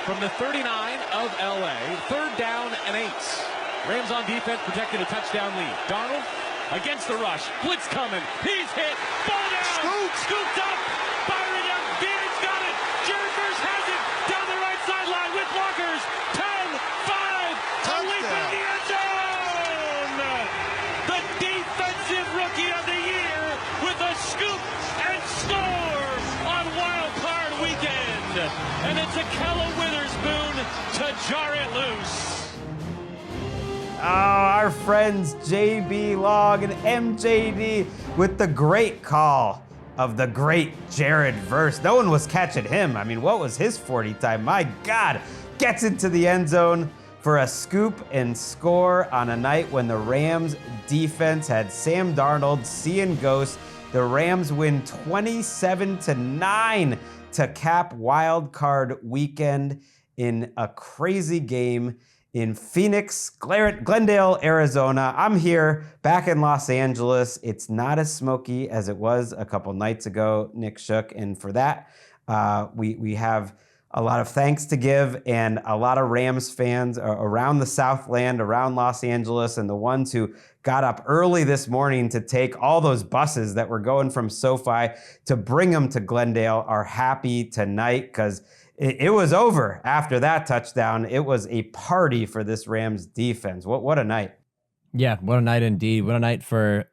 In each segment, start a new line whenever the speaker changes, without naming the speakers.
From the 39 of LA, 3rd down and 8. Rams on defense protected a touchdown lead. Darnold against the rush. Blitz coming. He's hit. Ball down. Scooped up. Firing up. Beard's got it. Jared Verse has it. Down the right sideline with blockers. 10-5. A leap in the end zone. The defensive rookie of the year with a scoop and score on Wild Card Weekend. And it's a Kella Witherspoon to jar it loose.
Oh, our friends JB Long and MJD with the great call of the great Jared Verse. No one was catching him. I mean, what was his 40 time? My God, gets into the end zone for a scoop and score on a night when the Rams defense had Sam Darnold seeing ghosts. The Rams win 27-9 to cap Wild Card Weekend in a crazy game in Phoenix, Glendale, Arizona. I'm here back in Los Angeles. It's not as smoky as it was a couple nights ago, Nick Shook. And for that, we have a lot of thanks to give, and a lot of Rams fans around the Southland, around Los Angeles, and the ones who got up early this morning to take all those buses that were going from SoFi to bring them to Glendale are happy tonight, because it was over after that touchdown. It was a party for this Rams defense. What a night.
Yeah, what a night indeed. What a night for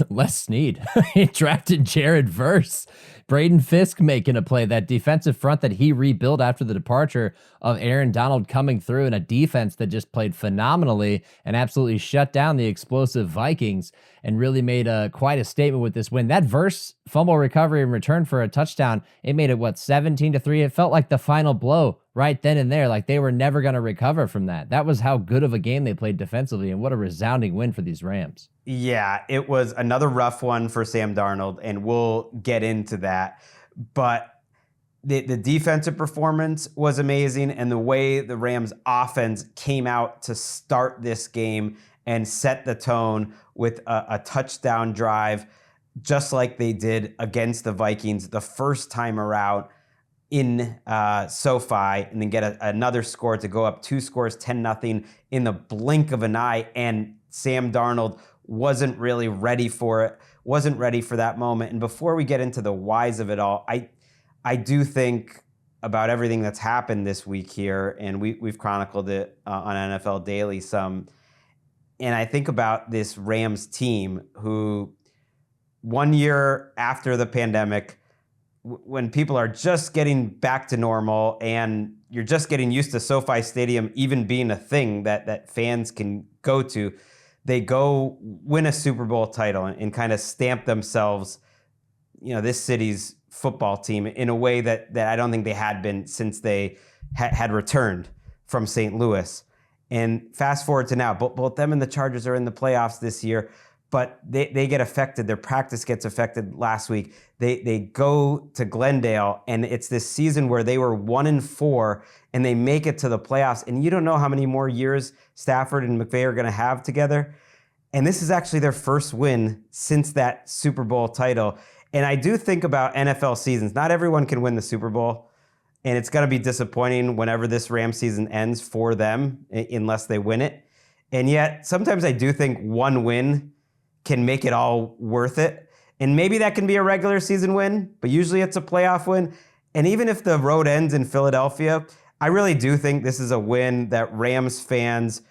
Les Snead. He drafted Jared Verse. Braden Fisk making a play. That defensive front that he rebuilt after the departure of Aaron Donald coming through, in a defense that just played phenomenally and absolutely shut down the explosive Vikings and really made quite a statement with this win. That Verse fumble recovery and return for a touchdown, it made it, 17-3? It felt like the final blow right then and there, like they were never going to recover from that. That was how good of a game they played defensively, and what a resounding win for these Rams.
Yeah, it was another rough one for Sam Darnold, and we'll get into that. But the defensive performance was amazing, and the way the Rams offense came out to start this game and set the tone with a touchdown drive, just like they did against the Vikings the first time around in SoFi, and then get another score to go up 2 scores, 10-0 in the blink of an eye. And Sam Darnold wasn't really ready for it, wasn't ready for that moment. And before we get into the whys of it all, I do think about everything that's happened this week here, and we've chronicled it on NFL Daily some. And I think about this Rams team who, 1 year after the pandemic, when people are just getting back to normal and you're just getting used to SoFi Stadium even being a thing that fans can go to, they go win a Super Bowl title and kind of stamp themselves, this city's football team in a way that I don't think they had been since they had returned from St. Louis. And fast forward to now, both them and the Chargers are in the playoffs this year, but they get affected. Their practice gets affected last week. They go to Glendale, and it's this season where they were 1-4, and they make it to the playoffs. And you don't know how many more years Stafford and McVay are going to have together. And this is actually their first win since that Super Bowl title. And I do think about NFL seasons. Not everyone can win the Super Bowl, and it's going to be disappointing whenever this Rams season ends for them, unless they win it. And yet, sometimes I do think one win can make it all worth it. And maybe that can be a regular season win, but usually it's a playoff win. And even if the road ends in Philadelphia, I really do think this is a win that Rams fans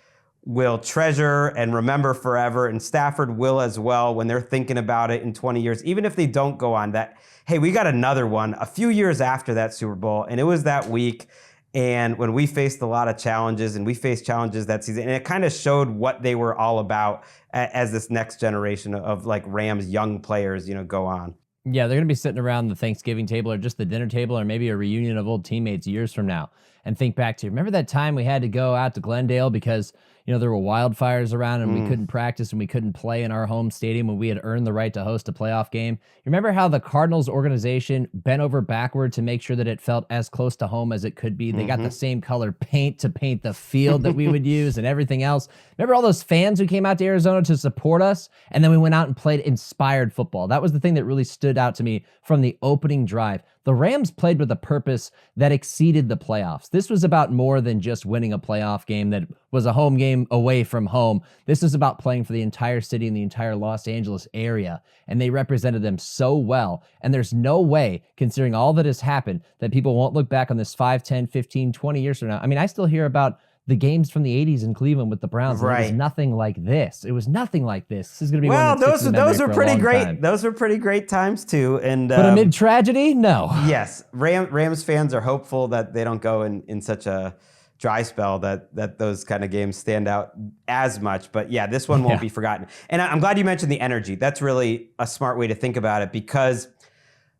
will treasure and remember forever, and Stafford will as well when they're thinking about it in 20 years, even if they don't go on that. Hey, we got another one a few years after that Super Bowl, and it was that week, and when we faced a lot of challenges, and we faced challenges that season, and it kind of showed what they were all about as this next generation of like Rams young players, go on.
Yeah, they're going to be sitting around the Thanksgiving table or just the dinner table, or maybe a reunion of old teammates years from now, and think back to, remember that time we had to go out to Glendale because there were wildfires around and we couldn't practice and we couldn't play in our home stadium when we had earned the right to host a playoff game. You remember how the Cardinals organization bent over backward to make sure that it felt as close to home as it could be? They got the same color paint to paint the field that we would use and everything else. Remember all those fans who came out to Arizona to support us? And then we went out and played inspired football. That was the thing that really stood out to me from the opening drive. the Rams played with a purpose that exceeded the playoffs. This was about more than just winning a playoff game that was a home game away from home. This was about playing for the entire city and the entire Los Angeles area, and they represented them so well. And there's no way, considering all that has happened, that people won't look back on this 5, 10, 15, 20 years from now. I mean, I still hear about the games from the 80s in Cleveland with the Browns. Right. It was nothing like this. It was nothing like this. This is going to be one that sticks in memory for a long time.
Great. Those were pretty great times too. And
but amid tragedy, no.
Yes, Rams fans are hopeful that they don't go in such a dry spell that those kind of games stand out as much. But yeah, this one won't be forgotten. And I'm glad you mentioned the energy. That's really a smart way to think about it, because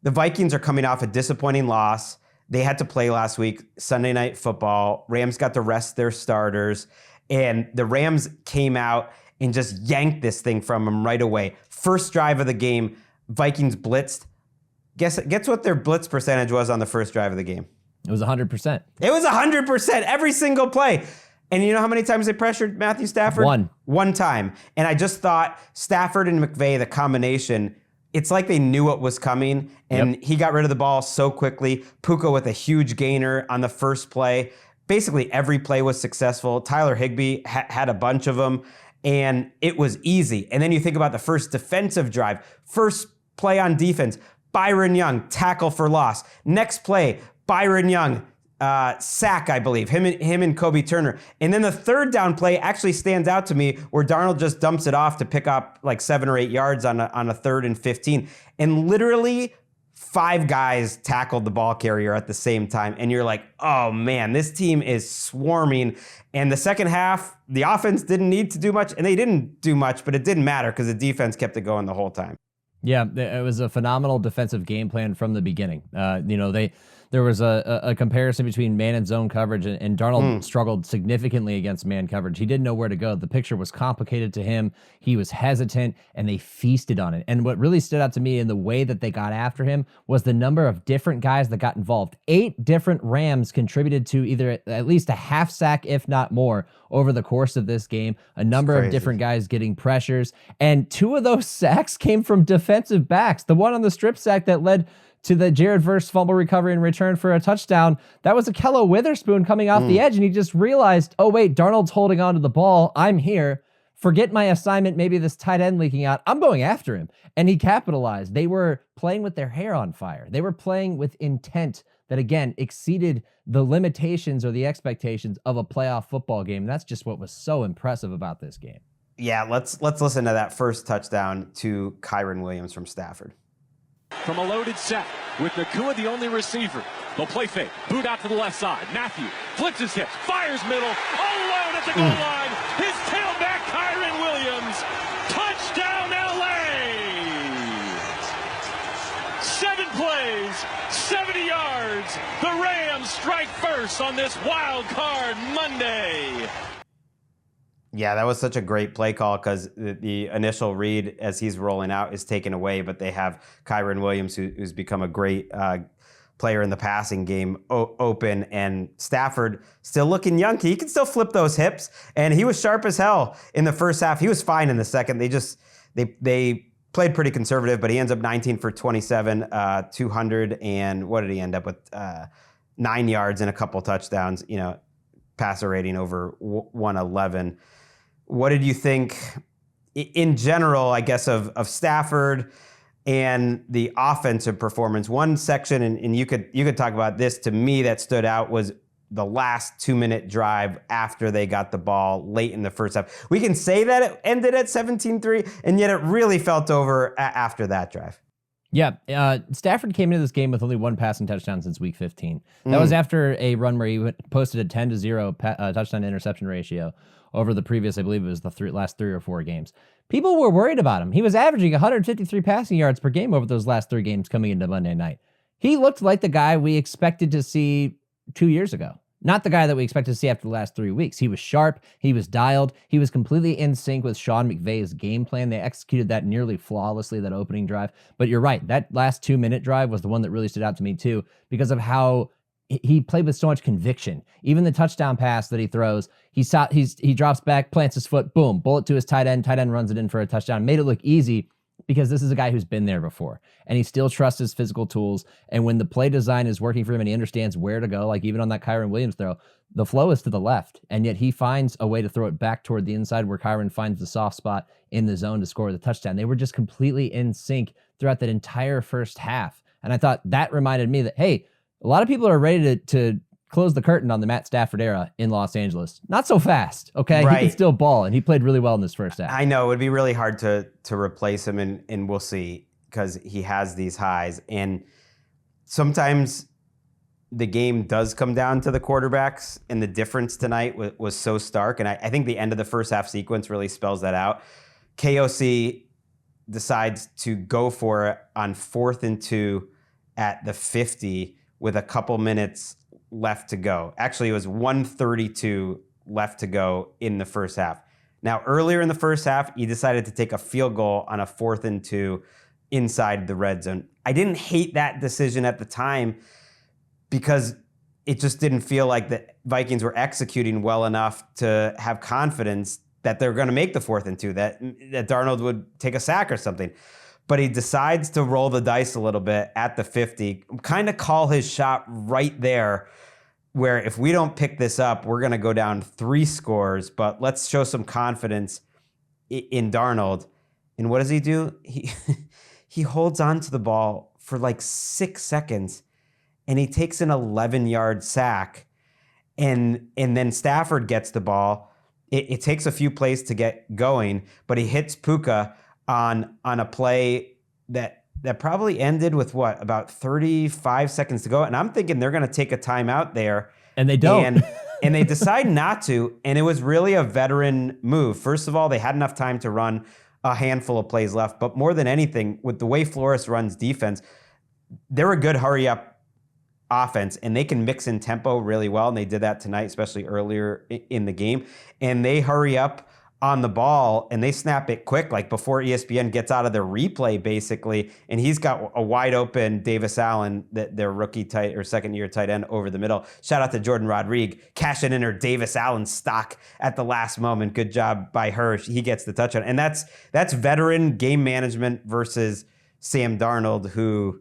the Vikings are coming off a disappointing loss. They had to play last week, Sunday Night Football. Rams got to rest their starters, and the Rams came out and just yanked this thing from them right away. First drive of the game, Vikings blitzed. Guess what their blitz percentage was on the first drive of the game?
It was 100%.
It was 100% every single play. And you know how many times they pressured Matthew Stafford? One time. And I just thought Stafford and McVay, the combination, it's like they knew what was coming, and he got rid of the ball so quickly. Puka with a huge gainer on the first play. Basically, every play was successful. Tyler Higbee had a bunch of them, and it was easy. And then you think about the first defensive drive. First play on defense, Byron Young, tackle for loss. Next play, Byron Young, sack, I believe, him and Kobe Turner. And then the third down play actually stands out to me, where Darnold just dumps it off to pick up like 7 or 8 yards on a 3rd and 15. And literally 5 guys tackled the ball carrier at the same time. And you're like, oh man, this team is swarming. And the second half, the offense didn't need to do much, and they didn't do much, but it didn't matter because the defense kept it going the whole time.
Yeah, it was a phenomenal defensive game plan from the beginning. There was a comparison between man and zone coverage, and Darnold struggled significantly against man coverage. He didn't know where to go. The picture was complicated to him. He was hesitant, and they feasted on it. And what really stood out to me in the way that they got after him was the number of different guys that got involved. 8 different Rams contributed to either at least a half sack, if not more, over the course of this game. A number of different guys getting pressures, and 2 of those sacks came from defensive backs. The one on the strip sack that led to the Jared Verse fumble recovery and return for a touchdown, that was Akello Witherspoon coming off the edge, and he just realized, oh wait, Darnold's holding on to the ball. I'm here. Forget my assignment, maybe this tight end leaking out. I'm going after him. And he capitalized. They were playing with their hair on fire. They were playing with intent that, again, exceeded the limitations or the expectations of a playoff football game. That's just what was so impressive about this game.
Yeah, let's listen to that first touchdown to Kyren Williams from Stafford.
From a loaded set with Nakua the only receiver. They'll play fake. Boot out to the left side. Matthew flips his hips. Fires middle. All alone at the goal line. His tailback, Kyren Williams. Touchdown, L.A. 7 plays, 70 yards. The Rams strike first on this wild card Monday.
Yeah, that was such a great play call, because the initial read as he's rolling out is taken away, but they have Kyren Williams, who's become a great player in the passing game, open, and Stafford still looking young. He can still flip those hips, and he was sharp as hell in the first half. He was fine in the second. They played pretty conservative, but he ends up 19 for 27, 200, and what did he end up with? 9 yards and a couple touchdowns, passer rating over 111. What did you think in general, I guess, of Stafford and the offensive performance? One section, and you could talk about this, to me that stood out was the last 2-minute drive after they got the ball late in the first half. We can say that it ended at 17-3, and yet it really felt over after that drive.
Yeah, Stafford came into this game with only 1 passing touchdown since week 15. That was after a run where he posted a 10-0 touchdown interception ratio over the previous, I believe it was the last 3 or 4 games. People were worried about him. He was averaging 153 passing yards per game over those last 3 games coming into Monday night. He looked like the guy we expected to see 2 years ago. Not the guy that we expected to see after the last 3 weeks. He was sharp. He was dialed. He was completely in sync with Sean McVay's game plan. They executed that nearly flawlessly, that opening drive. But you're right. That last 2-minute drive was the one that really stood out to me too, because of how he played with so much conviction. Even the touchdown pass that he throws, he drops back, plants his foot, boom, bullet to his tight end. Tight end runs it in for a touchdown. Made it look easy. because this is a guy who's been there before and he still trusts his physical tools. And when the play design is working for him and he understands where to go, like even on that Kyron Williams throw, the flow is to the left. And yet he finds a way to throw it back toward the inside where Kyron finds the soft spot in the zone to score the touchdown. They were just completely in sync throughout that entire first half. And I thought that reminded me that, hey, a lot of people are ready to close the curtain on the Matt Stafford era in Los Angeles. Not so fast, okay?
Right.
He can still ball, and he played really well in this first half.
I know. It would be really hard to replace him, and we'll see, because he has these highs. And sometimes the game does come down to the quarterbacks, and the difference tonight was so stark. And I think the end of the first half sequence really spells that out. KOC decides to go for it on 4th and 2 at the 50 with a couple minutes left to go. Actually, it was 1:32 left to go in the first half. Now, earlier in the first half, he decided to take a field goal on a 4th and 2 inside the red zone. I didn't hate that decision at the time because it just didn't feel like the Vikings were executing well enough to have confidence that they're going to make the 4th and 2, that Darnold would take a sack or something. But he decides to roll the dice a little bit at the 50, kind of call his shot right there, where if we don't pick this up, we're going to go down 3 scores, but let's show some confidence in Darnold. And what does he do? He holds on to the ball for like 6 seconds, and he takes an 11-yard sack. And then Stafford gets the ball. It takes a few plays to get going, but he hits Puka on a play that probably ended with about 35 seconds to go. And I'm thinking they're going to take a timeout there.
And they don't.
And they decide not to. And it was really a veteran move. First of all, they had enough time to run a handful of plays left. But more than anything, with the way Flores runs defense, they're a good hurry-up offense, and they can mix in tempo really well. And they did that tonight, especially earlier in the game. And they hurry up on the ball, and they snap it quick, like before ESPN gets out of their replay, basically. And he's got a wide open Davis Allen, their rookie tight or second-year tight end, over the middle. Shout out to Jordan Rodriguez, cashing in her Davis Allen stock at the last moment. Good job by her. He gets the touchdown. And that's veteran game management versus Sam Darnold, who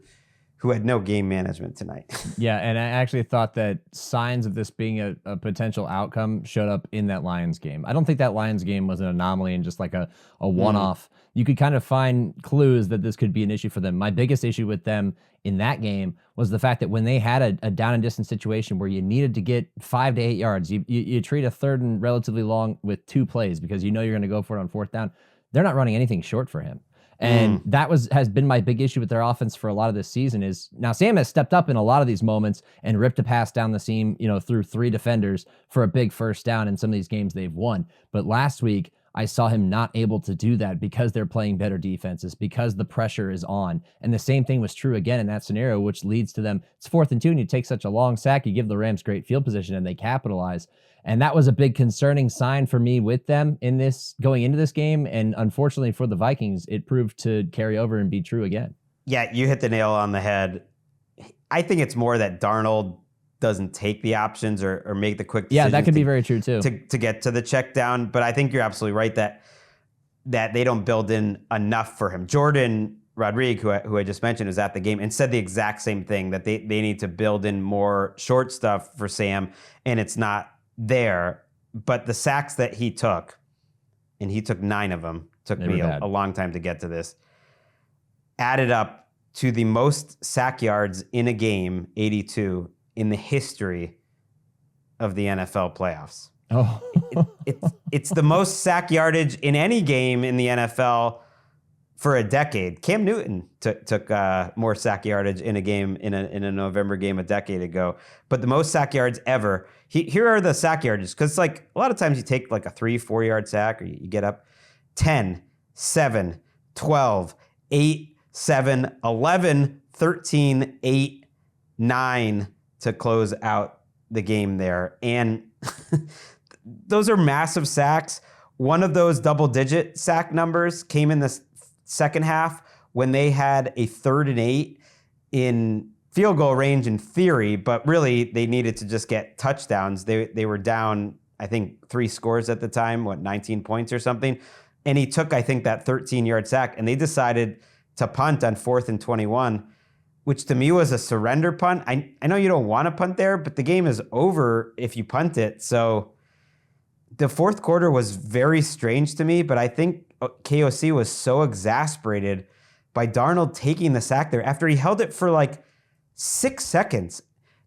had no game management tonight.
Yeah, and I actually thought that signs of this being a potential outcome showed up in that Lions game. I don't think that Lions game was an anomaly and just like a one-off. You could kind of find clues that this could be an issue for them. My biggest issue with them in that game was the fact that when they had a down and distance situation where you needed to get 5 to 8 yards, you treat a 3rd and relatively long with 2 plays because you know you're going to go for it on 4th down. They're not running anything short for him. And that has been my big issue with their offense for a lot of this season. Is now Sam has stepped up in a lot of these moments and ripped a pass down the seam, through 3 defenders for a big first down in some of these games they've won. But last week, I saw him not able to do that because they're playing better defenses, because the pressure is on. And the same thing was true again in that scenario, which leads to them. It's 4th and 2, and you take such a long sack, you give the Rams great field position, and they capitalize. And that was a big concerning sign for me with them going into this game. And unfortunately for the Vikings, it proved to carry over and be true again.
Yeah, you hit the nail on the head. I think it's more that Darnold doesn't take the options or make the quick decisions.
Yeah, that could be very true too.
To get to the check down. But I think you're absolutely right that they don't build in enough for him. Jordan Rodriguez, who I just mentioned, was at the game and said the exact same thing, that they need to build in more short stuff for Sam, and it's not there. But the sacks that he took, and he took 9 of them, took me a long time to get to this, added up to the most sack yards in a game, 82, in the history of the NFL playoffs.
Oh,
it's the most sack yardage in any game in the NFL for a decade. Cam Newton took more sack yardage in a game in a November game a decade ago, but the most sack yards ever. Here are the sack yardages, because like a lot of times you take like a 3-4 yard sack, or you get up 10, 7, 12, 8, 7, 11, 13, 8, 9 to close out the game there. And those are massive sacks. One of those double-digit sack numbers came in the second half when they had a 3rd and 8 in field goal range in theory, but really they needed to just get touchdowns. They were down, I think, 3 scores at the time, 19 points or something. and he took, I think, that 13-yard sack, and they decided to punt on 4th and 21, which to me was a surrender punt. I know you don't want to punt there, but the game is over if you punt it. So the fourth quarter was very strange to me, but I think KOC was so exasperated by Darnold taking the sack there after he held it for like 6 seconds.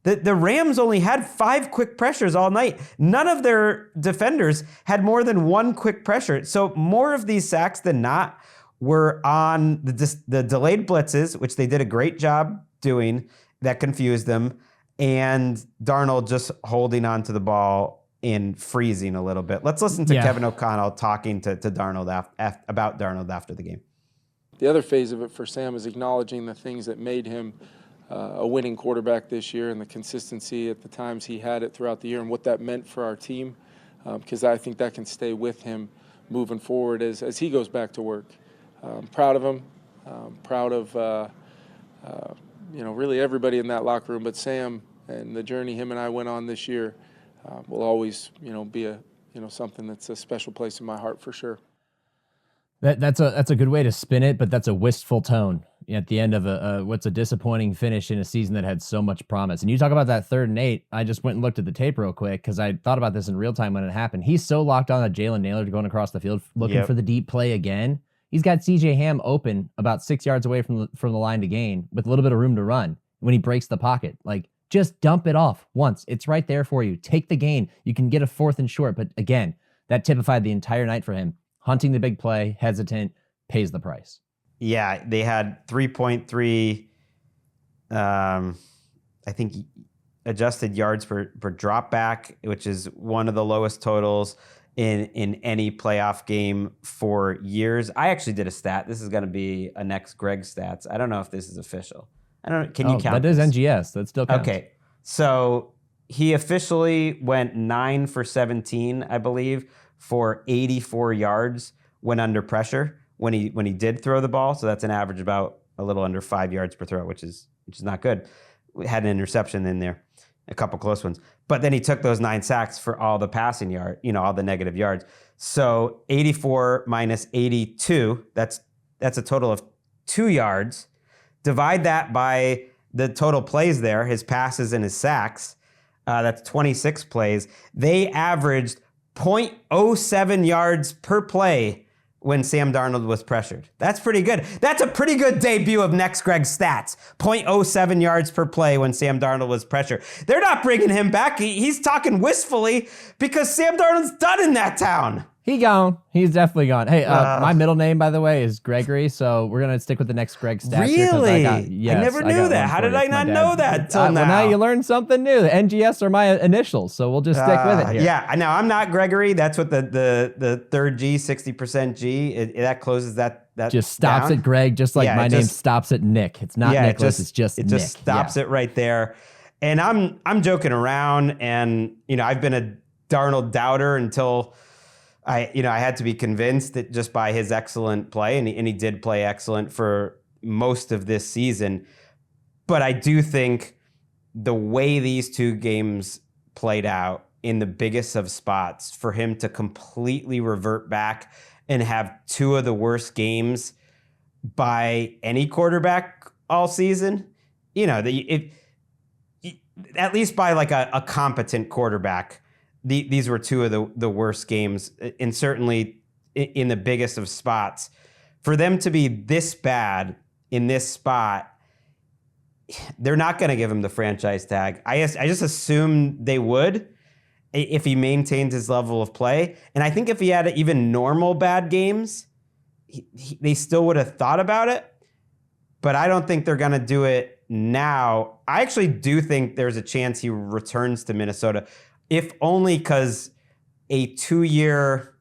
The Rams only had 5 quick pressures all night. None of their defenders had more than 1 quick pressure. So more of these sacks than not were on the delayed blitzes, which they did a great job doing, that confused them, and Darnold just holding on to the ball and freezing a little bit. Let's listen to Kevin O'Connell talking to Darnold about Darnold after the game.
The other phase of it for Sam is acknowledging the things that made him a winning quarterback this year and the consistency at the times he had it throughout the year and what that meant for our team, because I think that can stay with him moving forward as he goes back to work. Proud of him, proud of really everybody in that locker room, but Sam and the journey him and I went on this year will always be something that's a special place in my heart for sure.
That's a good way to spin it, but that's a wistful tone at the end of what's a disappointing finish in a season that had so much promise. And you talk about that 3rd and 8. I just went and looked at the tape real quick because I thought about this in real time when it happened. He's so locked on that Jalen Nailor going across the field looking for the deep play again. He's got CJ Ham open about 6 yards away from the line to gain with a little bit of room to run when he breaks the pocket. Like, just dump it off once. It's right there for you. Take the gain. You can get a 4th and short. But again, that typified the entire night for him. Hunting the big play, hesitant, pays the price. Yeah,
they had 3.3, I think, adjusted yards per drop back, which is one of the lowest totals in any playoff game for years. I actually did a stat. This is going to be a next Gregg stats. I don't know if this is official. I don't know. Can you count?
That is NGS. That still counts.
Okay. So he officially went 9 for 17, I believe, for 84 yards when under pressure when he did throw the ball. So that's an average about a little under 5 yards per throw, which is not good. We had an interception in there, a couple close ones. But then he took those 9 sacks for all the passing yard, all the negative yards. So 84 minus 82, that's a total of 2 yards. Divide that by the total plays there, his passes and his sacks. That's 26 plays. They averaged 0.07 yards per play when Sam Darnold was pressured. That's pretty good. That's a pretty good debut of next Gregg stats. 0.07 yards per play when Sam Darnold was pressured. They're not bringing him back. He's talking wistfully because Sam Darnold's done in that town.
He gone. He's definitely gone. Hey, my middle name, by the way, is Gregory, so we're going to stick with the next Gregg stats.
Really? I never knew that. How did I not know that till now?
Well, now you learned something new. The NGS are my initials, so we'll just stick with it here.
Yeah, now I'm not Gregory. That's what the third G, 60% G, that closes that
just stops
down.
At Greg, just like my name stops at Nick. It's not Nicholas, it's just Nick.
It just stops it right there. And I'm joking around, and I've been a Darnold doubter until I had to be convinced that just by his excellent play, and he did play excellent for most of this season. But I do think the way these 2 games played out in the biggest of spots, for him to completely revert back and have 2 of the worst games by any quarterback all season, at least by like a competent quarterback, these were 2 of the worst games, and certainly in the biggest of spots. For them to be this bad in this spot, they're not going to give him the franchise tag. I just assumed they would if he maintained his level of play. And I think if he had even normal bad games, they still would have thought about it. But I don't think they're going to do it now. I actually do think there's a chance he returns to Minnesota, if only because a 2-year,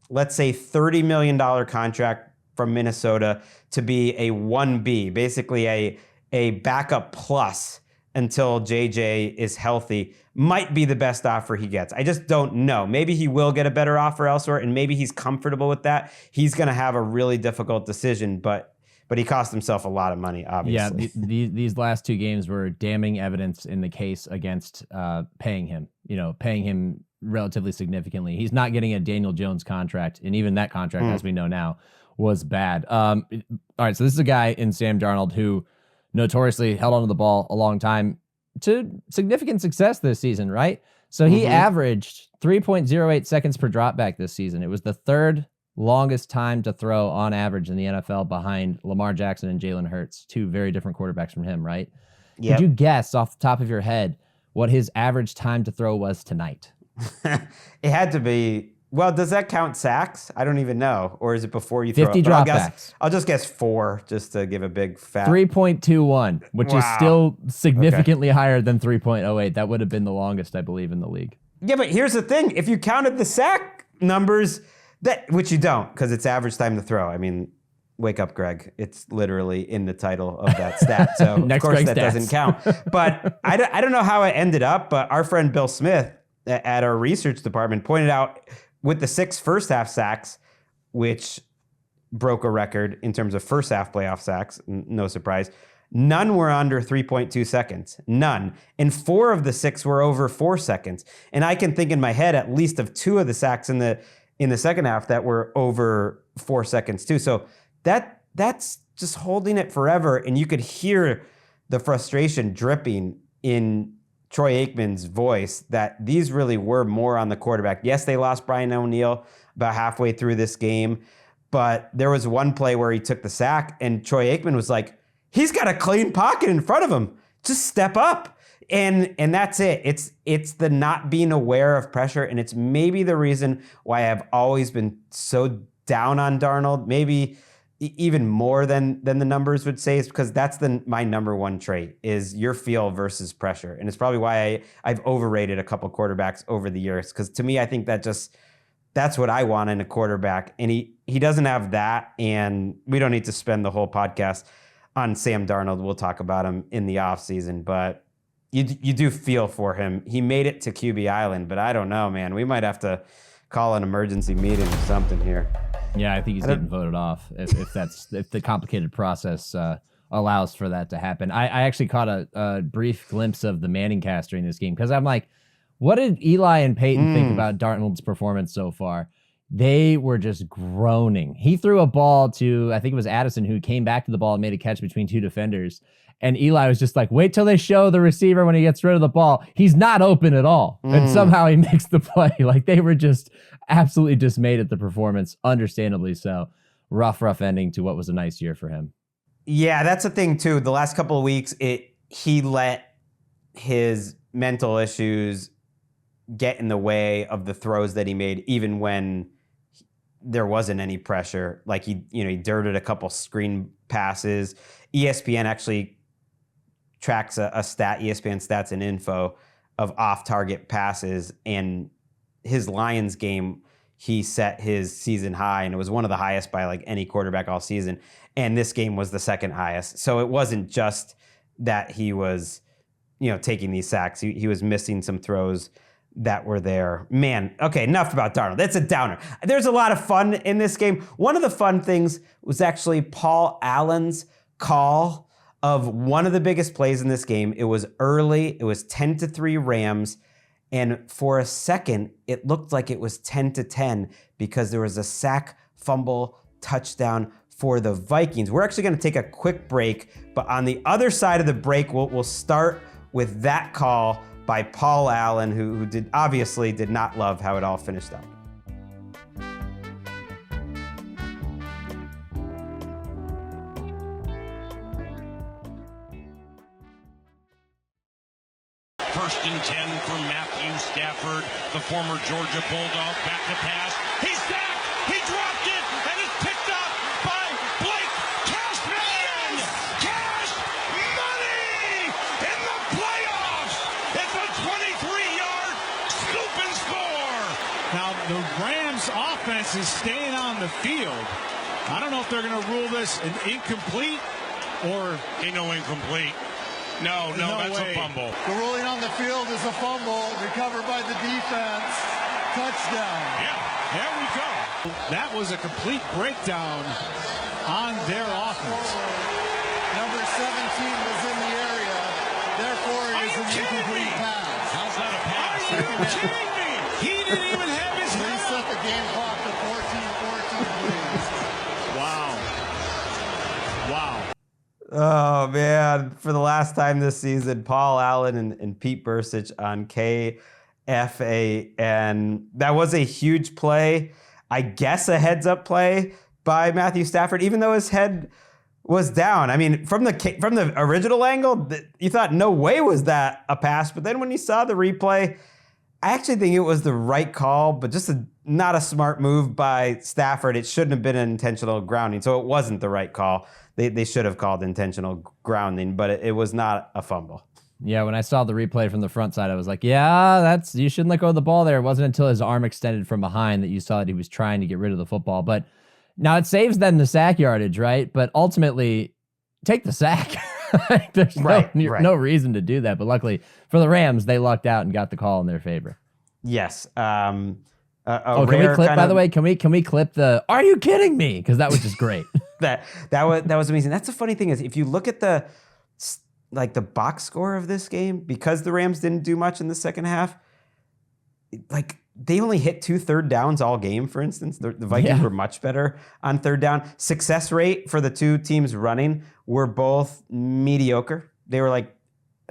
let's say $30 million contract from Minnesota to be a 1B, basically a backup plus until JJ is healthy, might be the best offer he gets. I just don't know. Maybe he will get a better offer elsewhere, and maybe he's comfortable with that. He's going to have a really difficult decision, but but he cost himself a lot of money, obviously.
Yeah, these last 2 games were damning evidence in the case against paying him relatively significantly. He's not getting a Daniel Jones contract, and even that contract, as we know now, was bad. All right, so this is a guy in Sam Darnold who notoriously held onto the ball a long time to significant success this season, right? So he averaged 3.08 seconds per dropback this season. It was the 3rd longest time to throw on average in the NFL behind Lamar Jackson and Jalen Hurts, 2 very different quarterbacks from him, right?
Yep.
Could you guess off the top of your head what his average time to throw was tonight?
It had to be, well, does that count sacks? I don't even know. Or is it before you
50
throw it?
dropbacks.
I'll just guess 4 just to give a big fat.
3.21, which is still significantly higher than 3.08. That would have been the longest, I believe, in the league.
Yeah, but here's the thing. If you counted the sack numbers, which you don't, because it's average time to throw. I mean, wake up, Greg. It's literally in the title of that stat. So, of course, that doesn't count. But I don't know how it ended up, but our friend Bill Smith at our research department pointed out with the 6 first half sacks, which broke a record in terms of first half playoff sacks, no surprise, none were under 3.2 seconds. None. And 4 of the 6 were over 4 seconds. And I can think in my head at least of 2 of the sacks in the second half that were over 4 seconds too. So that's just holding it forever. And you could hear the frustration dripping in Troy Aikman's voice that these really were more on the quarterback. Yes, they lost Brian O'Neill about halfway through this game, but there was one play where he took the sack and Troy Aikman was like, he's got a clean pocket in front of him. Just step up. And that's it. It's the not being aware of pressure. And it's maybe the reason why I've always been so down on Darnold, maybe even more than the numbers would say, is because that's my number one trait is your feel versus pressure. And it's probably why I've overrated a couple quarterbacks over the years. Because to me, I think that's what I want in a quarterback. And he doesn't have that. And we don't need to spend the whole podcast on Sam Darnold. We'll talk about him in the offseason, but you do feel for him. He made it to QB Island, but I don't know, man. We might have to call an emergency meeting or something here.
Yeah, I think he's getting voted off if the complicated process allows for that to happen. I actually caught a brief glimpse of the Manning cast during this game because I'm like, what did Eli and Peyton think about Darnold's performance so far? They were just groaning. He threw a ball to, I think it was Addison, who came back to the ball and made a catch between 2 defenders. And Eli was just like, wait till they show the receiver when he gets rid of the ball. He's not open at all. And somehow he makes the play. Like they were just absolutely dismayed at the performance. Understandably so. Rough ending to what was a nice year for him.
Yeah, that's the thing too. The last couple of weeks, he let his mental issues get in the way of the throws that he made, even when there wasn't any pressure. Like he dirted a couple screen passes. ESPN actually tracks a stat, ESPN Stats and Info, of off-target passes, and his Lions game, he set his season high, and it was one of the highest by like any quarterback all season. And this game was the second highest. So it wasn't just that he was, taking these sacks. He was missing some throws that were there. Man, okay, enough about Darnold. That's a downer. There's a lot of fun in this game. One of the fun things was actually Paul Allen's call of one of the biggest plays in this game. It was early. It was 10-3 Rams. And for a second, it looked like it was 10-10 because there was a sack, fumble, touchdown for the Vikings. We're actually going to take a quick break, but on the other side of the break, we'll start with that call by Paul Allen, who obviously did not love how it all finished up.
First and 10 for Matthew Stafford, the former Georgia Bulldog. Back to pass. He's sacked. He dropped it, and it's picked up by Blake Cashman. Cash money in the playoffs. It's a 23-yard scoop and score.
Now, the Rams offense is staying on the field. I don't know if they're going to rule this an incomplete or...
Ain't no incomplete. No, that's
way.
a fumble.
The ruling on the field is a fumble recovered by the defense.
touchdown.
Yeah,
there we go. That was a complete breakdown on their offense.
Number 17 was in the area. Therefore, it is an incomplete pass.
How's that a pass?
Are you kidding me? He didn't even have his head
Reset the game clock to 14-14, please.
Wow.
Oh, man. For the last time this season, Paul Allen and Pete Bursich on KFA. And that was a huge play. I guess a heads-up play by Matthew Stafford, even though his head was down. I mean, from the original angle, you thought no way was that a pass. But then when you saw the replay, I actually think it was the right call, but just not a smart move by Stafford. It shouldn't have been an intentional grounding, so it wasn't the right call. They should have called intentional grounding, but it was not a fumble.
Yeah, when I saw the replay from the front side, I was like, yeah, you shouldn't let go of the ball there. It wasn't until his arm extended from behind that you saw that he was trying to get rid of the football. But now it saves them the sack yardage, right? But ultimately, take the sack. There's no reason to do that. But luckily for the Rams, they lucked out and got the call in their favor.
Yes.
Can we clip, by the way? Can we clip the, are you kidding me? Because that was just great.
that was amazing. That's the funny thing is if you look at the box score of this game, because the Rams didn't do much in the second half, they only hit 2 third downs all game, for instance. The Vikings were much better on third down. Success rate for the two teams running were both mediocre. They were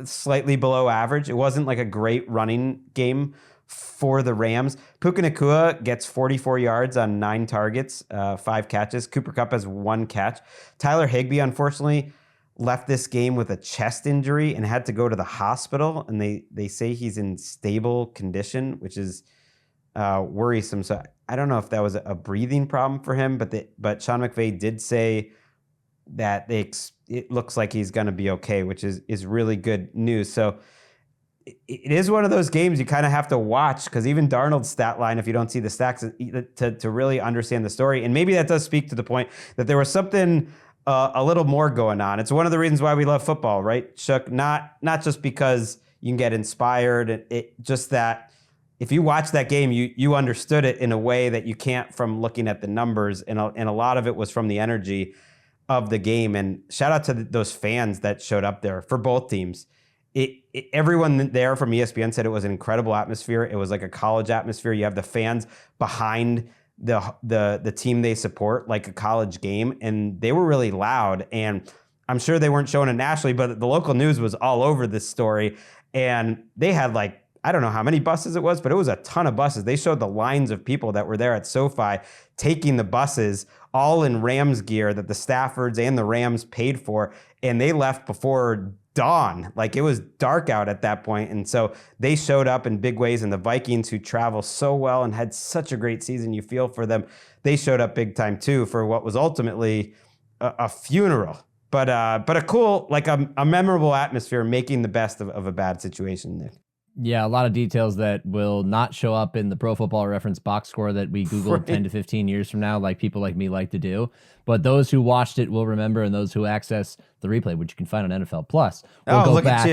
slightly below average. It wasn't a great running game for the Rams. Puka Nacua gets 44 yards on 9 targets, 5 catches. Cooper Kupp has 1 catch. Tyler Higbee, unfortunately, left this game with a chest injury and had to go to the hospital. And they say he's in stable condition, which is worrisome. So I don't know if that was a breathing problem for him, but Sean McVay did say that it looks like he's going to be okay, which is really good news. So it is one of those games you kind of have to watch, because even Darnold's stat line, if you don't see the stats, to really understand the story. And maybe that does speak to the point that there was something a little more going on. It's one of the reasons why we love football, right, Chuck? Not just because you can get inspired. It just that if you watch that game, you understood it in a way that you can't from looking at the numbers. And a lot of it was from the energy of the game. And shout out to those fans that showed up there for both teams. Everyone there from ESPN said it was an incredible atmosphere. It was like a college atmosphere. You have the fans behind the team they support, like a college game, and they were really loud. And I'm sure they weren't showing it nationally, but the local news was all over this story. And they had I don't know how many buses it was, but it was a ton of buses. They showed the lines of people that were there at SoFi taking the buses, all in Rams gear that the Staffords and the Rams paid for, and they left before dawn. It was dark out at that point. And so they showed up in big ways. And the Vikings, who travel so well and had such a great season, you feel for them, they showed up big time too for what was ultimately a funeral. But a cool, a memorable atmosphere, making the best of a bad situation, Nick.
Yeah, a lot of details that will not show up in the Pro Football Reference box score that we Googled 10 to 15 years from now, like people like me like to do. But those who watched it will remember, and those who access the replay, which you can find on NFL Plus, will go back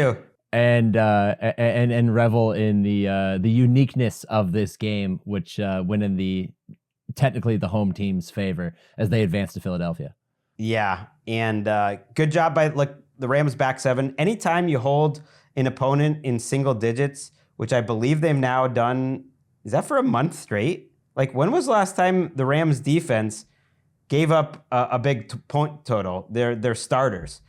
and revel in the uniqueness of this game, which went in technically the home team's favor as they advanced to Philadelphia.
Yeah, and good job by the Rams back 7. Anytime you hold an opponent in single digits, which I believe they've now done, is that for a month straight? When was the last time the Rams defense gave up a big point total? Their starters.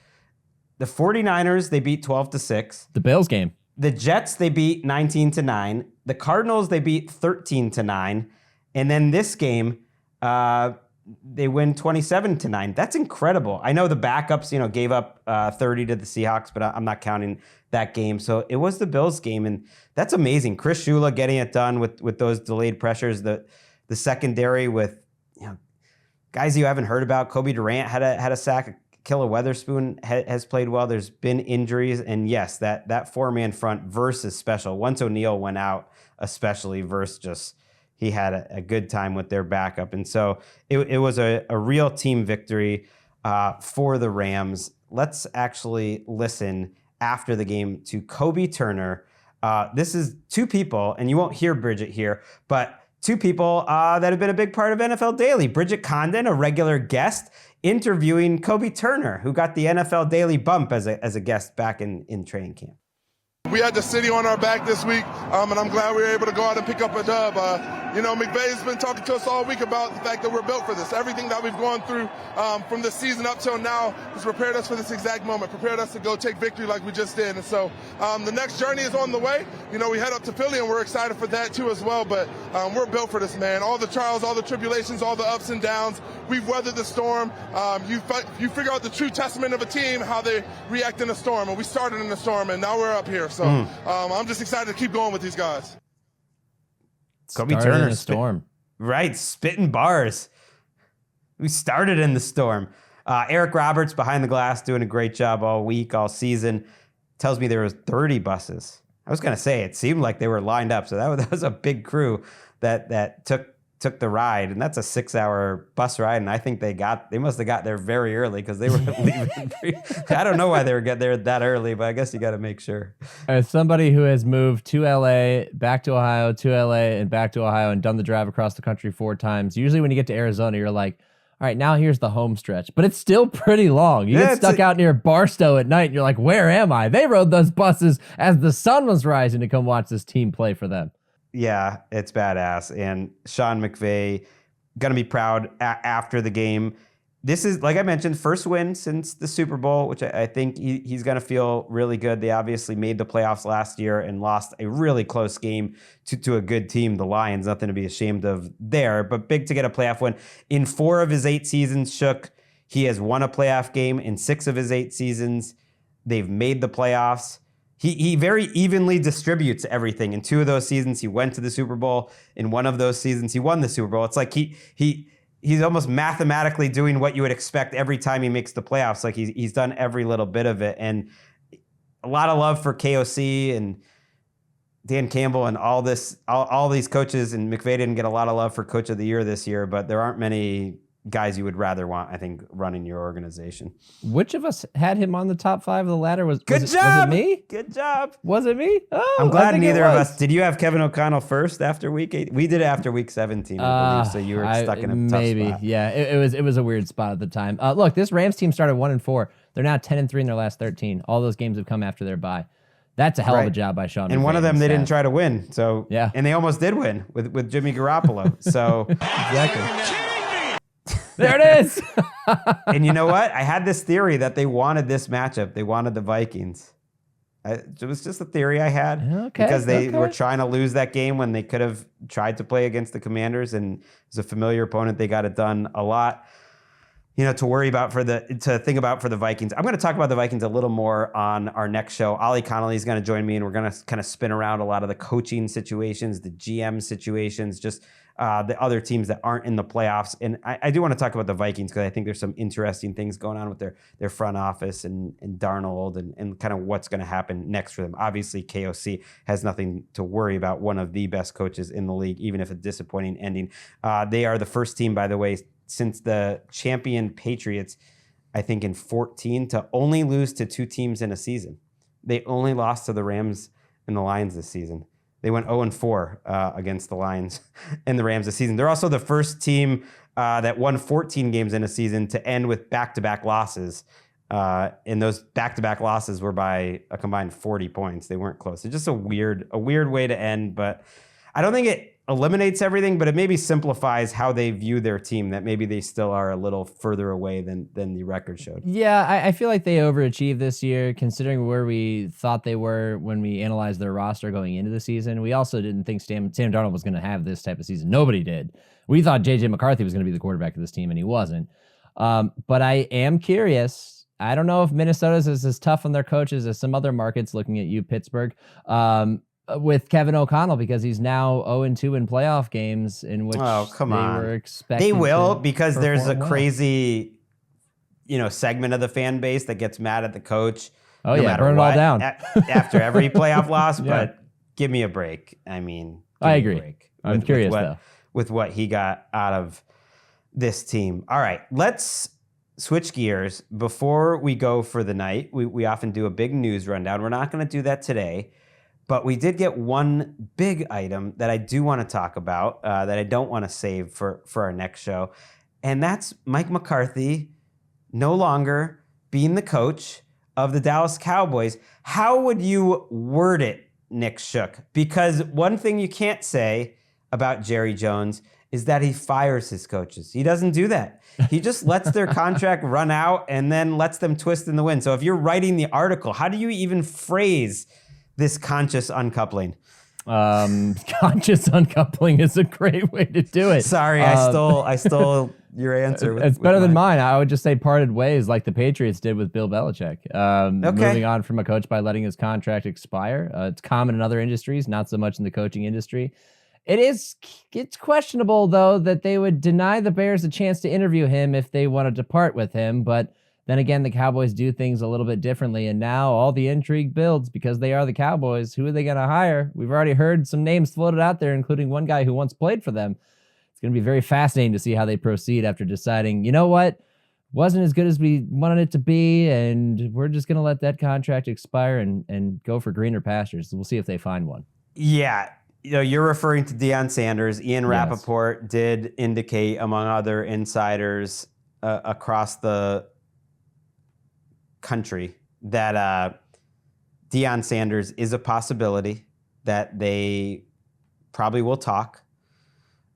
The 49ers, they beat 12-6.
The Bills game.
The Jets, they beat 19-9. The Cardinals, they beat 13-9. And then this game, they win 27-9. That's incredible. I know the backups, gave up 30 to the Seahawks, but I'm not counting that game. So it was the Bills game, and that's amazing. Chris Shula getting it done with those delayed pressures. The secondary with guys you haven't heard about. Kobe Durant had a sack. Killer Weatherspoon has played well. There's been injuries, and yes, that 4-man front versus special. Once O'Neal went out, especially versus he had a good time with their backup. And so it was a real team victory for the Rams. Let's actually listen after the game to Kobe Turner This is two people, and you won't hear Bridget here, but two people that have been a big part of NFL Daily. Bridget Condon, a regular guest, interviewing Kobe Turner, who got the NFL Daily bump as a guest back in training camp.
We had the city on our back this week, and I'm glad we were able to go out and pick up a dub. McVay's been talking to us all week about the fact that we're built for this. Everything that we've gone through from this season up till now has prepared us for this exact moment, prepared us to go take victory like we just did. And so the next journey is on the way. We head up to Philly, and we're excited for that too as well. But we're built for this, man. All the trials, all the tribulations, all the ups and downs. We've weathered the storm. You figure out the true testament of a team, how they react in a storm. And we started in the storm, and now we're up here. So I'm just excited to keep going with these guys.
Kobe Turner, storm. Right, spitting bars. We started in the storm. Eric Roberts behind the glass doing a great job all week, all season. Tells me there was 30 buses. I was going to say, it seemed like they were lined up. So that was a big crew that took the ride, and that's a 6-hour bus ride. And I think they must have got there very early because they were leaving. I don't know why they were getting there that early, but I guess you got to make sure.
As somebody who has moved to LA, back to Ohio, to LA, and back to Ohio, and done the drive across the country 4 times, usually when you get to Arizona, you're like, all right, now here's the home stretch. But it's still pretty long. You get stuck out near Barstow at night, and you're like, where am I? They rode those buses as the sun was rising to come watch this team play for them.
Yeah, it's badass. And Sean McVay, going to be proud after the game. This is, like I mentioned, first win since the Super Bowl, which I think he's going to feel really good. They obviously made the playoffs last year and lost a really close game to a good team, the Lions. Nothing to be ashamed of there, but big to get a playoff win. In 4 of his 8 seasons, Shook, he has won a playoff game. In 6 of his 8 seasons, they've made the playoffs. He very evenly distributes everything. In 2 of those seasons, he went to the Super Bowl. In 1 of those seasons, he won the Super Bowl. It's like he's almost mathematically doing what you would expect every time he makes the playoffs. Like he's done every little bit of it. And a lot of love for KOC and Dan Campbell and all these coaches. And McVay didn't get a lot of love for Coach of the Year this year, but there aren't many guys you would rather want, I think, running your organization.
Which of us had him on the top 5 of the ladder? Was
it
me?
Good job.
Was it me? Oh,
I'm glad neither of us. Did you have Kevin O'Connell first after week 8? We did after week 17, I believe. So you were stuck in a tough spot.
Yeah, it was a weird spot at the time. Look, this Rams team started 1-4. They're now 10-3 in their last 13. All those games have come after their bye. That's a hell of a job by Sean.
And one of them they didn't try to win. So
yeah,
and they almost did win with Jimmy Garoppolo. So
exactly. There it is.
And you know what? I had this theory that they wanted this matchup. They wanted the Vikings. It was just a theory I had because they were trying to lose that game when they could have tried to play against the Commanders, and it was a familiar opponent. They got it done a lot. To think about for the Vikings. I'm going to talk about the Vikings a little more on our next show. Ollie Connolly is going to join me, and we're going to kind of spin around a lot of the coaching situations, the GM situations, just the other teams that aren't in the playoffs. And I do want to talk about the Vikings because I think there's some interesting things going on with their front office and Darnold and kind of what's going to happen next for them. Obviously, KOC has nothing to worry about, one of the best coaches in the league, even if a disappointing ending. They are the first team, by the way, since the champion Patriots, I think in 14, to only lose to 2 teams in a season. They only lost to the Rams and the Lions this season. They went 0-4 against the Lions and the Rams this season. They're also the first team that won 14 games in a season to end with back-to-back losses. And those back-to-back losses were by a combined 40 points. They weren't close. It's just a weird way to end, but I don't think it eliminates everything, but it maybe simplifies how they view their team, that maybe they still are a little further away than the record showed.
Yeah, I feel like they overachieved this year, considering where we thought they were when we analyzed their roster going into the season. We also didn't think Sam Darnold was going to have this type of season. Nobody did. We thought J.J. McCarthy was going to be the quarterback of this team, and he wasn't. But I am curious. I don't know if Minnesota's is as tough on their coaches as some other markets, looking at you, Pittsburgh, with Kevin O'Connell, because he's now 0-2 in playoff games in which were expecting.
They will, because there's a crazy, segment of the fan base that gets mad at the coach.
Oh, no burn it all down
after every playoff loss. Yeah. But give me a break. I mean,
I agree. I'm curious though
with what he got out of this team. All right, let's switch gears before we go for the night. We often do a big news rundown. We're not going to do that today. But we did get one big item that I do want to talk about that I don't want to save for our next show. And that's Mike McCarthy no longer being the coach of the Dallas Cowboys. How would you word it, Nick Shook? Because one thing you can't say about Jerry Jones is that he fires his coaches. He doesn't do that. He just lets their contract run out and then lets them twist in the wind. So if you're writing the article, how do you even phrase this conscious uncoupling?
Conscious uncoupling is a great way to do it.
Sorry, I stole your answer.
It's better than mine. I would just say parted ways like the Patriots did with Bill Belichick. Moving on from a coach by letting his contract expire. It's common in other industries, not so much in the coaching industry. It's questionable, though, that they would deny the Bears a chance to interview him if they wanted to part with him. But then again, the Cowboys do things a little bit differently. And now all the intrigue builds because they are the Cowboys. Who are they going to hire? We've already heard some names floated out there, including one guy who once played for them. It's going to be very fascinating to see how they proceed after deciding, you know what? Wasn't as good as we wanted it to be, and we're just going to let that contract expire and go for greener pastures. We'll see if they find one.
Yeah. You're referring to Deion Sanders. Ian Rappaport did indicate, among other insiders across the country, that Deion Sanders is a possibility, that they probably will talk.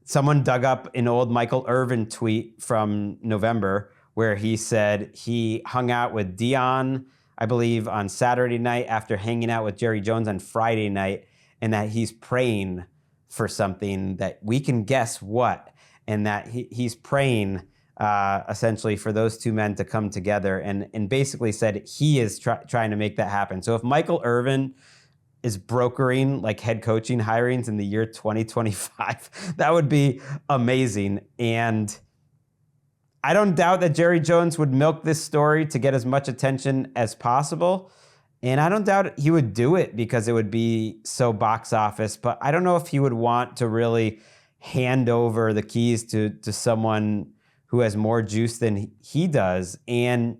Someone dug up an old Michael Irvin tweet from November where he said he hung out with Deion, I believe, on Saturday night after hanging out with Jerry Jones on Friday night, and that he's praying for something that we can guess what, and that he's praying essentially for those two men to come together, and basically said he is trying to make that happen. So if Michael Irvin is brokering like head coaching hirings in the year 2025, that would be amazing. And I don't doubt that Jerry Jones would milk this story to get as much attention as possible. And I don't doubt he would do it because it would be so box office, but I don't know if he would want to really hand over the keys to someone who has more juice than he does. And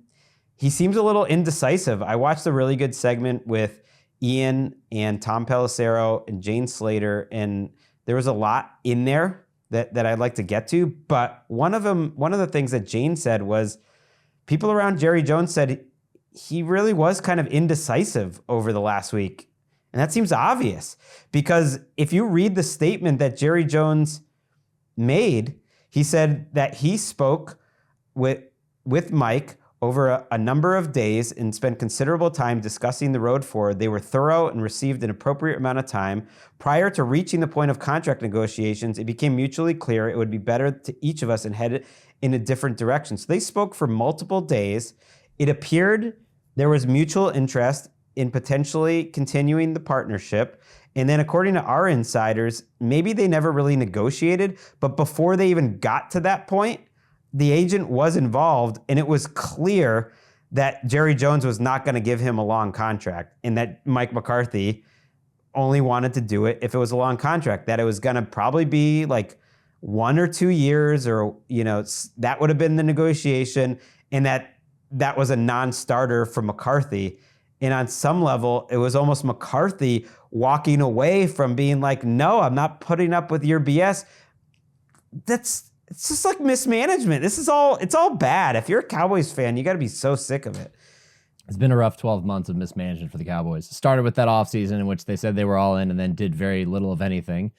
he seems a little indecisive. I watched a really good segment with Ian and Tom Pelissero and Jane Slater, and there was a lot in there that I'd like to get to. But one of the things that Jane said was people around Jerry Jones said he really was kind of indecisive over the last week. And that seems obvious because if you read the statement that Jerry Jones made, he said that he spoke with Mike over a number of days and spent considerable time discussing the road forward. They were thorough and received an appropriate amount of time. Prior to reaching the point of contract negotiations, it became mutually clear it would be better to each of us and head in a different direction. So they spoke for multiple days. It appeared there was mutual interest in potentially continuing the partnership. And then according to our insiders, maybe they never really negotiated, but before they even got to that point, the agent was involved, and it was clear that Jerry Jones was not going to give him a long contract, and that Mike McCarthy only wanted to do it if it was a long contract, that it was going to probably be like 1 or 2 years, or, that would have been the negotiation, and that was a non-starter for McCarthy. And on some level, it was almost McCarthy walking away from being like, no, I'm not putting up with your BS. It's just like mismanagement. It's all bad. If you're a Cowboys fan, you got to be so sick of it.
It's been a rough 12 months of mismanagement for the Cowboys. It started with that offseason in which they said they were all in and then did very little of anything.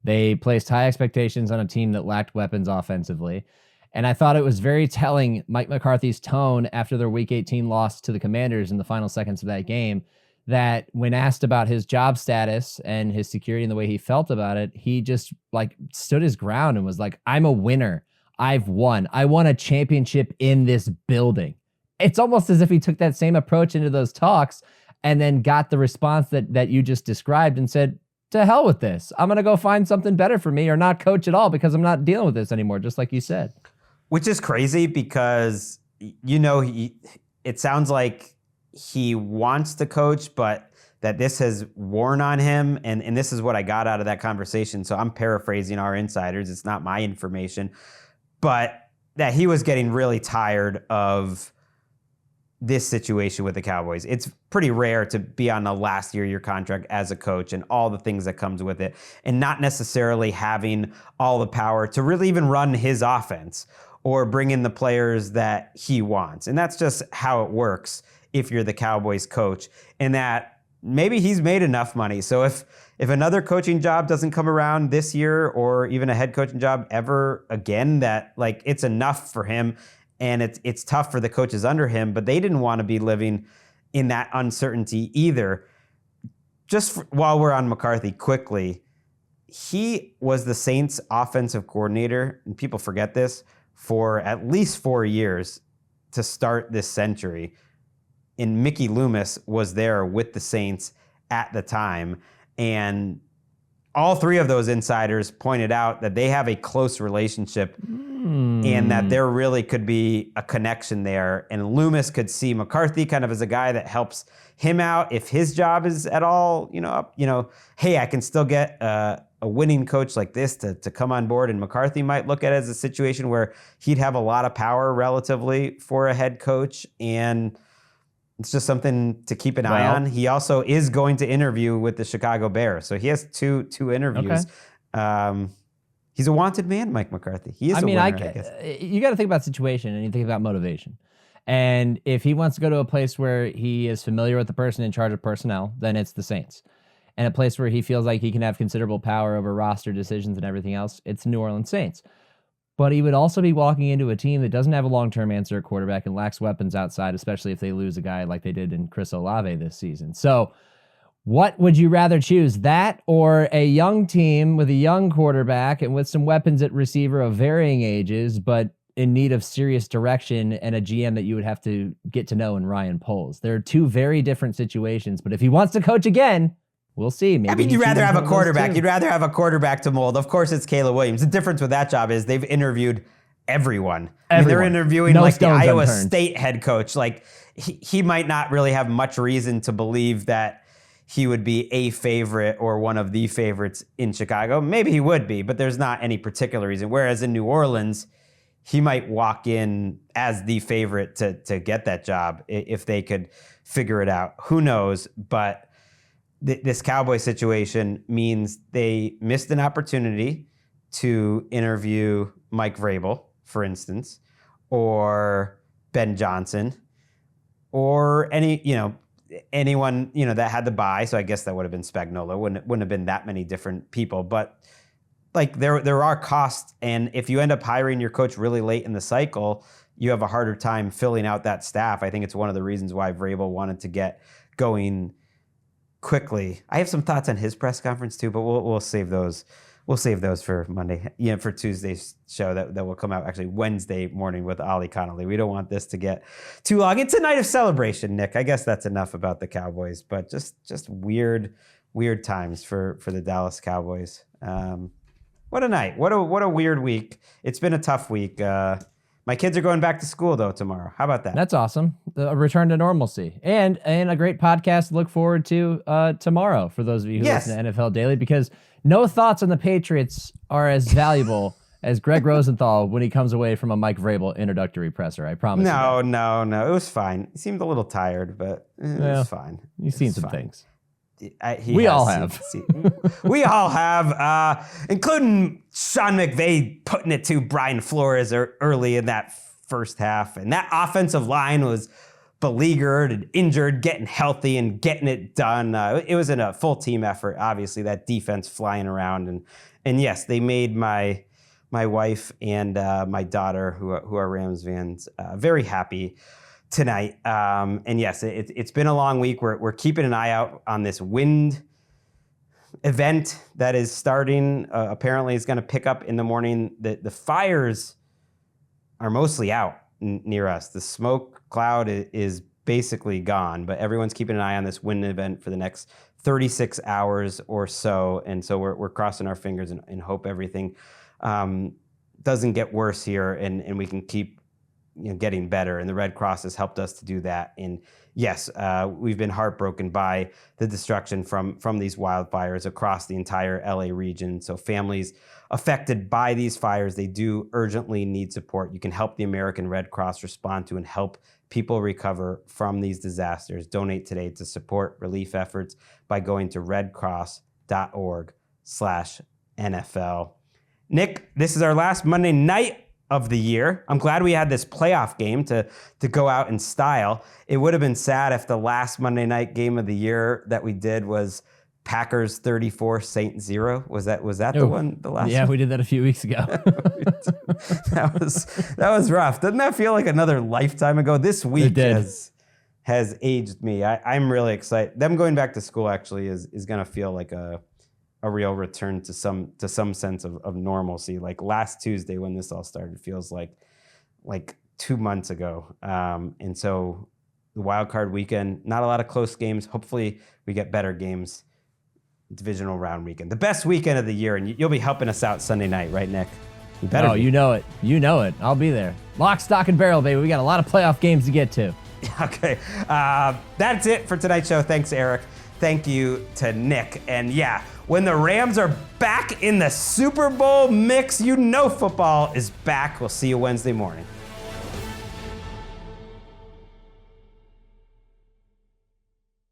They placed high expectations on a team that lacked weapons offensively. And I thought it was very telling, Mike McCarthy's tone after their Week 18 loss to the Commanders in the final seconds of that game, that when asked about his job status and his security and the way he felt about it, he just stood his ground and was like, I'm a winner. I've won. I won a championship in this building. It's almost as if he took that same approach into those talks and then got the response that you just described and said, to hell with this. I'm going to go find something better for me or not coach at all because I'm not dealing with this anymore, just like you said.
Which is crazy because, it sounds like he wants to coach, but that this has worn on him. And this is what I got out of that conversation. So I'm paraphrasing our insiders. It's not my information. But that he was getting really tired of this situation with the Cowboys. It's pretty rare to be on the last year of your contract as a coach and all the things that comes with it, and not necessarily having all the power to really even run his offense or bring in the players that he wants. And that's just how it works if you're the Cowboys coach, and that maybe he's made enough money. So if another coaching job doesn't come around this year, or even a head coaching job ever again, that like it's enough for him. And it's tough for the coaches under him, but they didn't want to be living in that uncertainty either. While we're on McCarthy quickly, he was the Saints offensive coordinator, and people forget this, for at least 4 years to start this century. And Mickey Loomis was there with the Saints at the time. And all three of those insiders pointed out that they have a close relationship and that there really could be a connection there. And Loomis could see McCarthy kind of as a guy that helps him out if his job is at all, hey, I can still get a winning coach like this to come on board. And McCarthy might look at it as a situation where he'd have a lot of power relatively for a head coach. And it's just something to keep an eye on. He also is going to interview with the Chicago Bears. So he has two interviews. Okay. He's a wanted man, Mike McCarthy. He is a winner, I guess.
You got to think about situation, and you think about motivation. And if he wants to go to a place where he is familiar with the person in charge of personnel, then it's the Saints. And a place where he feels like he can have considerable power over roster decisions and everything else, it's New Orleans Saints. But he would also be walking into a team that doesn't have a long-term answer at quarterback and lacks weapons outside, especially if they lose a guy like they did in Chris Olave this season. So what would you rather choose, that or a young team with a young quarterback and with some weapons at receiver of varying ages, but in need of serious direction and a GM that you would have to get to know in Ryan Poles? There are two very different situations, but if he wants to coach again, we'll see. Maybe
you'd rather have a quarterback. You'd rather have a quarterback to mold. Of course, it's Caleb Williams. The difference with that job is they've interviewed everyone. I mean, they're interviewing like the Iowa State head coach. Like he might not really have much reason to believe that he would be a favorite or one of the favorites in Chicago. Maybe he would be, but there's not any particular reason. Whereas in New Orleans, he might walk in as the favorite to get that job if they could figure it out. Who knows? But this Cowboy situation means they missed an opportunity to interview Mike Vrabel, for instance, or Ben Johnson, or anyone that had the bye. So I guess that would have been Spagnuolo. Wouldn't have been that many different people. But like there are costs, and if you end up hiring your coach really late in the cycle, you have a harder time filling out that staff. I think it's one of the reasons why Vrabel wanted to get going quickly. I have some thoughts on his press conference too, but we'll save those. We'll save those for Monday, for Tuesday's show that will come out actually Wednesday morning with Ollie Connolly. We don't want this to get too long. It's a night of celebration, Nick. I guess that's enough about the Cowboys, but just weird times for the Dallas Cowboys. What a night. What a weird week. It's been a tough week. My kids are going back to school though tomorrow. How about that?
That's awesome. A return to normalcy and a great podcast to look forward to tomorrow for those of you who listen to NFL Daily, because no thoughts on the Patriots are as valuable as Gregg Rosenthal when he comes away from a Mike Vrabel introductory presser. I promise.
No. It was fine. He seemed a little tired, but it was fine.
You've seen some things.
We all have, including Sean McVay putting it to Brian Flores early in that first half. And that offensive line was beleaguered and injured, getting healthy and getting it done. It was in a full team effort, obviously, that defense flying around. And yes, they made my wife and my daughter, who are Rams fans, very happy tonight. And yes, it's been a long week. We're keeping an eye out on this wind event that is starting. Apparently, it's going to pick up in the morning. The fires are mostly out near us. The smoke cloud is basically gone, but everyone's keeping an eye on this wind event for the next 36 hours or so. And so we're crossing our fingers and hope everything doesn't get worse here, and we can keep getting better, and the Red Cross has helped us to do that. And yes, we've been heartbroken by the destruction from these wildfires across the entire LA region. So families affected by these fires, they do urgently need support. You can help the American Red Cross respond to and help people recover from these disasters. Donate today to support relief efforts by going to redcross.org/NFL. Nick, this is our last Monday night of the year. I'm glad we had this playoff game to go out in style. It would have been sad if the last Monday night game of the year that we did was Packers 34, Saints 0. Was that the one? The last?
Yeah,
one?
we did that a few weeks ago.
that was rough. Doesn't that feel like another lifetime ago? This week has aged me. I'm really excited. Them going back to school actually is going to feel like a real return to some sense of normalcy. Like last Tuesday when this all started feels like 2 months ago. And so the wild card weekend, not a lot of close games. Hopefully we get better games. Divisional round weekend, the best weekend of the year, and you'll be helping us out Sunday night, right, Nick? You better.
Oh, you know it. I'll be there. Lock, stock, and barrel, baby. We got a lot of playoff games to get to.
Okay, that's it for tonight's show. Thanks, Eric. Thank you to Nick. And yeah, when the Rams are back in the Super Bowl mix, football is back. We'll see you Wednesday morning.